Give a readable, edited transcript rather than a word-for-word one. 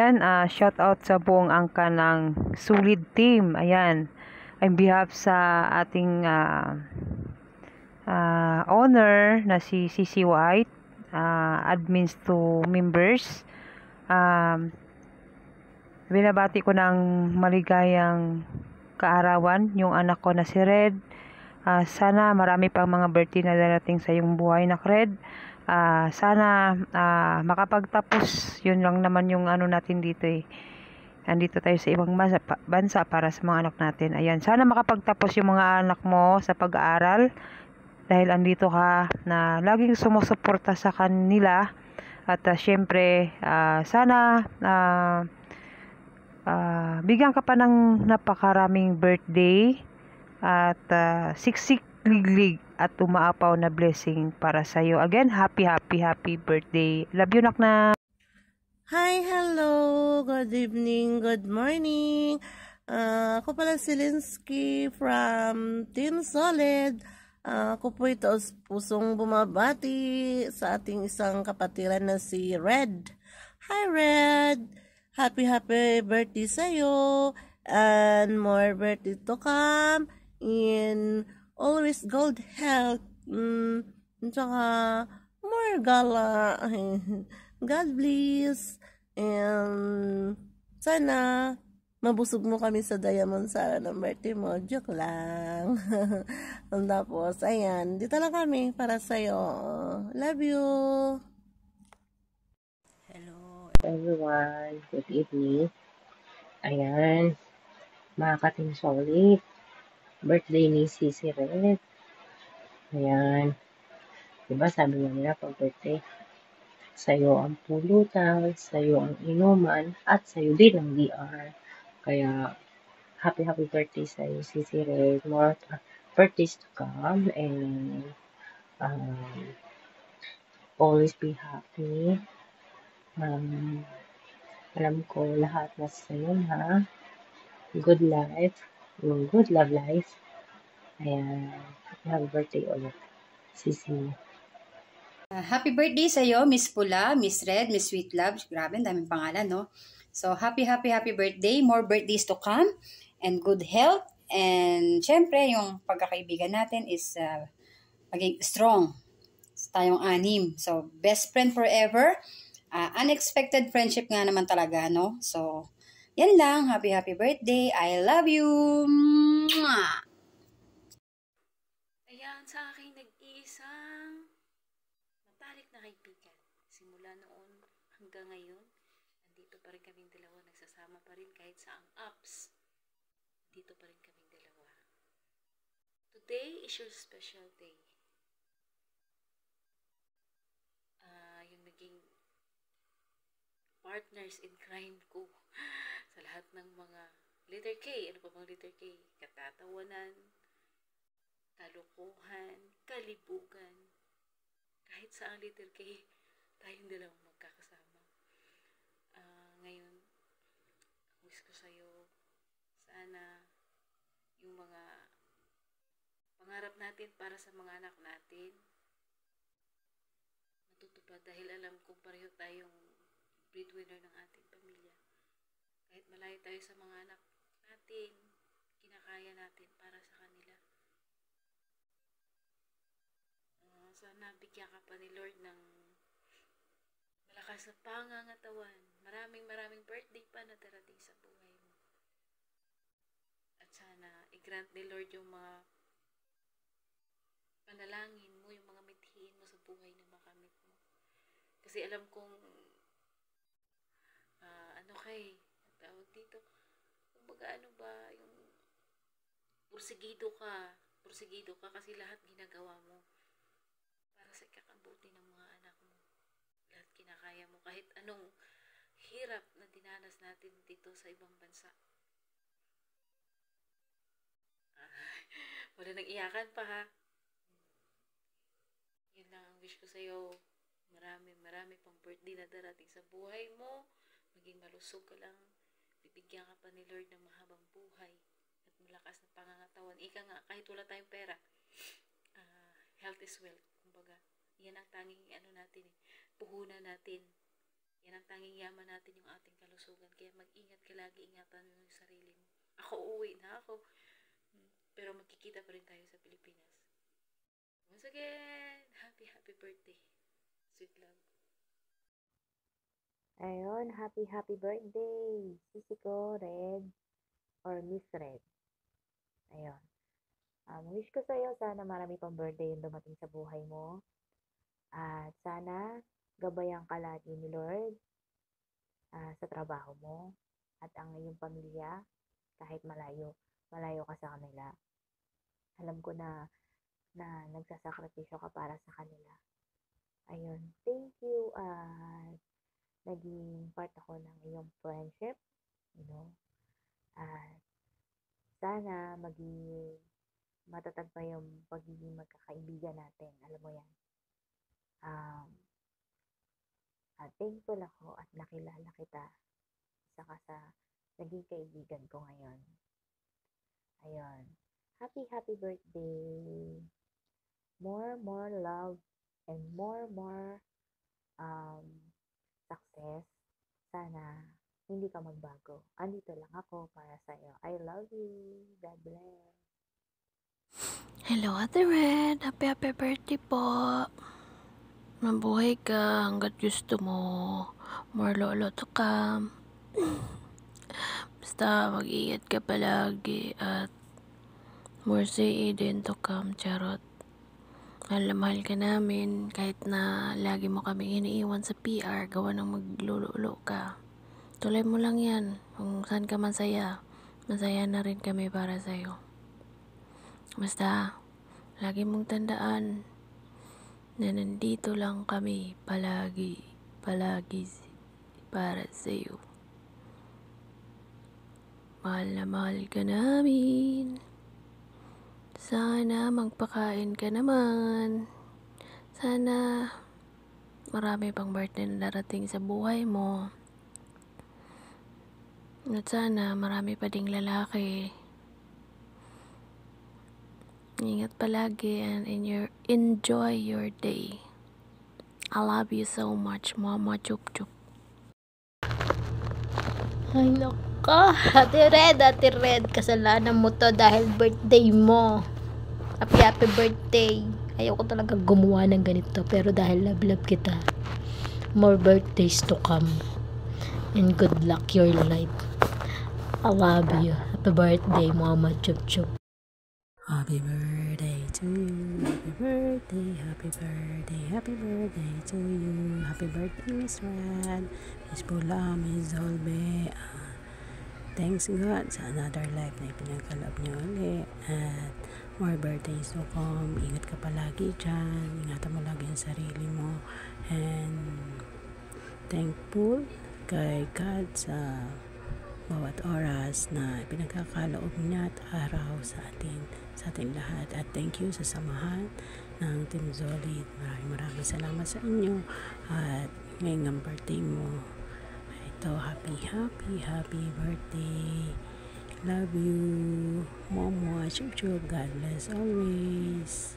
Ayan, shout out sa buong angka ng Solid Team. Ayan, on behalf sa ating owner na si CC White, admins to members. Binabati ko ng maligayang kaarawan yung anak ko na si Red. Sana marami pang mga birthday na darating sa iyong buhay na Red. Sana makapagtapos. Yun lang naman yung ano natin dito eh. Andito tayo sa ibang bansa para sa mga anak natin. Ayan, sana makapagtapos yung mga anak mo sa pag-aaral. Dahil andito ka na laging sumusuporta sa kanila. At syempre, sana bigyan ka pa ng napakaraming birthday at siksik liglig at umaapaw na blessing para sa iyo. Again, happy birthday. Love you, nak na. Hi, hello, good evening, good morning. Ako pala si Linsky from Team Solid. Ako po ito pusong bumabati sa ating isang kapatiran na si Red. Hi, Red! Happy birthday sa'yo! And more birthday to come in always good health. Tsaka more gala. God bless. And sana mabusog mo kami sa Diamond Sara ng birthday mo. Joke lang. Tapos, ayan. Dito lang kami para sa'yo. Love you. Hello everyone. Good evening. Ayan. Mga ka-Team Solid. Birthday ni Sisi Red. Ayan. Diba sabi nga nila pag birthday, sa'yo ang pulutan, sa'yo ang inuman, at sa'yo din ang DR. Kaya, happy birthday sa'yo, Sisi Red. More birthdays to come, and always be happy. Alam ko lahat na sa'yo, ha? Good life, good love life. Ayan, happy birthday ulit, Sisi. Happy birthday sa iyo, Miss Pula, Miss Red, Miss Sweet Love. Grabe, daming pangalan, no? So, happy birthday. More birthdays to come. And good health. And, syempre, yung pagkakaibigan natin is maging strong. Tayong anim. So, best friend forever. Unexpected friendship nga naman talaga, no? So, yan lang. Happy birthday. I love you. Mwah! Ayan, sa aking nag-iisang matalik na kaibigan. Simula noon hanggang ngayon, nandito pa rin kaming dalawa, nagsasama pa rin kahit sa ang ups. Dito pa rin kaming dalawa. Today is your special day. Yung naging partners in crime ko sa lahat ng mga letter K. Ano pa bang letter K? Katatawanan, kalokohan, kalibugan. Kahit sa ang letter K, tayong dalawang magkakasama. Ngayon, wish ko sa'yo, sana yung mga pangarap natin para sa mga anak natin natutupad, dahil alam kong pareho tayong breadwinner ng ating pamilya. Kahit malayo tayo sa mga anak natin, kinakaya natin para sa kanila. Sana bigyan ka pa ni Lord ng malakas na pangangatawan. Maraming birthday pa na darating sa buhay mo. At sana i-grant ni Lord yung mga panalangin mo, yung mga mithiin mo sa buhay na makamit mo. Kasi alam kong tawag dito, kumbaga yung pursigido ka kasi lahat ginagawa mo para sa ikakabuti ng mga anak mo. Lahat kinakaya mo kahit anong hirap na dinanas natin dito sa ibang bansa. Wala nang iyakan pa, ha? Yun lang ang wish ko sa'yo. Marami pang birthday na darating sa buhay mo. Maging malusog ka lang. Bibigyan ka pa ni Lord ng mahabang buhay at malakas na pangangatawan. Ika nga, kahit wala tayong pera, health is wealth. Kumbaga, yan ang tanging natin, puhunan natin. Yan ang tanging yaman natin, yung ating kalusugan. Kaya mag-ingat ka lagi, ingatan mo yung sarili mo. Ako, uuwi na ako. Pero magkikita pa rin tayo sa Pilipinas. Once again, happy birthday. Sweet love. Ayun, happy birthday, sisi ko, Red, or Miss Red. Ayun. Wish ko sa'yo, sana marami pang birthday yung dumating sa buhay mo. At sana, gabayan ka lagi ni Lord sa trabaho mo. At ang iyong pamilya, kahit malayo ka sa kanila. Alam ko na nagsasakripisyo ka para sa kanila. Ayun, thank you. Naging part ako ng iyong friendship, at sana maging matatag pa yung pagiging magkakaibigan natin. Alam mo yan. At thankful ako at nakilala kita isa ka sa naging kaibigan ko ngayon. Ayun. Happy birthday. More love and more success. Sana hindi ka magbago. Andito lang ako para sa'yo. I love you. God bless. Hello, Ate Red. Happy birthday po. Mabuhay ka hanggat gusto mo. More lolo to come. Basta mag-iingat ka palagi at more say din to come. Charot. Mahal na mahal ka namin kahit na lagi mo kami iniiwan sa PR gawa ng maglululo ka. Tuloy mo lang yan. Kung saan ka masaya na rin kami para sa'yo. Basta lagi mong tandaan na nandito lang kami palagi para sa'yo. Mahal na mahal ka namin. Sana magpakain ka naman. Sana marami pang birthday na darating sa buhay mo. At sana marami pa ding lalaki. Ingat palagi and enjoy your day. I love you so much, Mama Chup Chup. Ay nako, Ate Red, kasalanan mo to dahil birthday mo. Happy birthday. Ayoko talaga gumawa ng ganito, pero dahil love kita, more birthdays to come. And good luck your life. I love you. Happy birthday, Mama Chup Chup. Happy birthday to you. Happy birthday to you. Happy birthday, Miss Red, Miss Pula, Miss Zolbe. Thanks God sa another life na ipinagkaloob niyo ulit. At more birthdays to come. Ingat ka palagi dyan. Ingatan mo lagi ang sarili mo. And thankful kay God sa bawat oras na pinagkakaloob niya at araw sa ating lahat. At thank you sa samahan ng Team Solid. Maraming salamat sa inyo. At ngayong ang birthday mo, ito, happy birthday. Love you. Momo, chup chup. God bless always.